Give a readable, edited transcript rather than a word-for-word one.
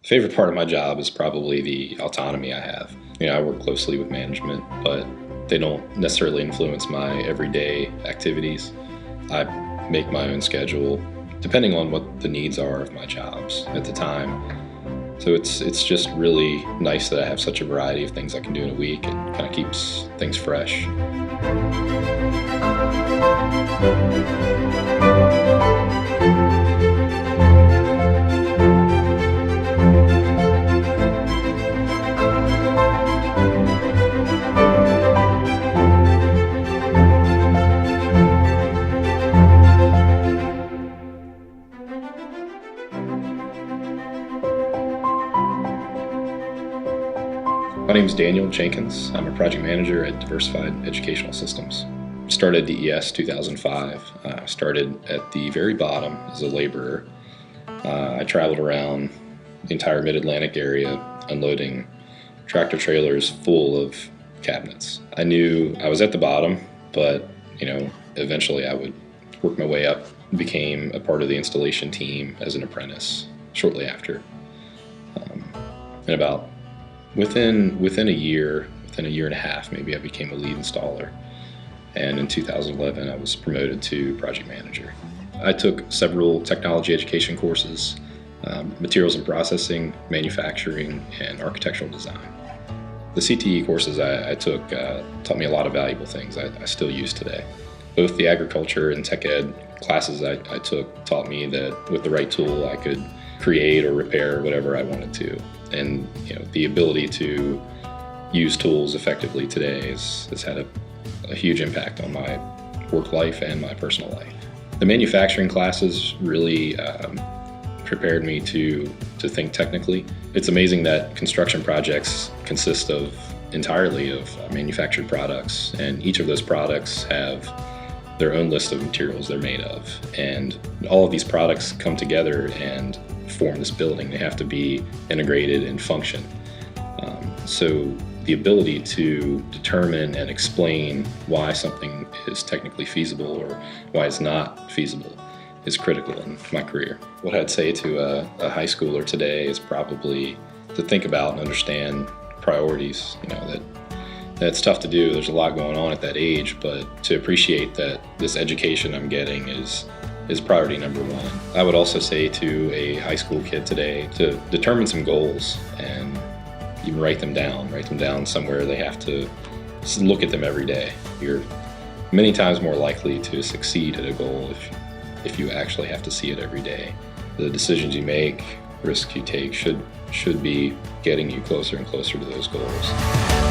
Favorite part of my job is probably the autonomy I have. I work closely with management, but they don't necessarily influence my everyday activities. I make my own schedule depending on what the needs are of my jobs at the time. So it's just really nice that I have such a variety of things I can do in a week. It kind of keeps things fresh. My name is Daniel Jenkins. I'm a project manager at Diversified Educational Systems. Started DES 2005. I started at the very bottom as a laborer. I traveled around the entire mid-Atlantic area unloading tractor trailers full of cabinets. I knew I was at the bottom, but eventually I would work my way up. Became a part of the installation team as an apprentice shortly after. Within a year and a half, maybe, I became a lead installer. And in 2011, I was promoted to project manager. I took several technology education courses, materials and processing, manufacturing, and architectural design. The CTE courses I took taught me a lot of valuable things I still use today. Both the agriculture and tech ed classes I took taught me that with the right tool, I could create or repair whatever I wanted to. And the ability to use tools effectively today has had a huge impact on my work life and my personal life. The manufacturing classes really prepared me to think technically. It's amazing that construction projects consist entirely of manufactured products, and each of those products have their own list of materials they're made of. And all of these products come together and form this building. They have to be integrated and function. So the ability to determine and explain why something is technically feasible or why it's not feasible is critical in my career. What I'd say to a high schooler today is probably to think about and understand priorities. That's tough to do. There's a lot going on at that age, but to appreciate that this education I'm getting is priority number one. I would also say to a high school kid today to determine some goals and even write them down somewhere. They have to look at them every day. You're many times more likely to succeed at a goal if you actually have to see it every day. The decisions you make, risks you take should be getting you closer and closer to those goals.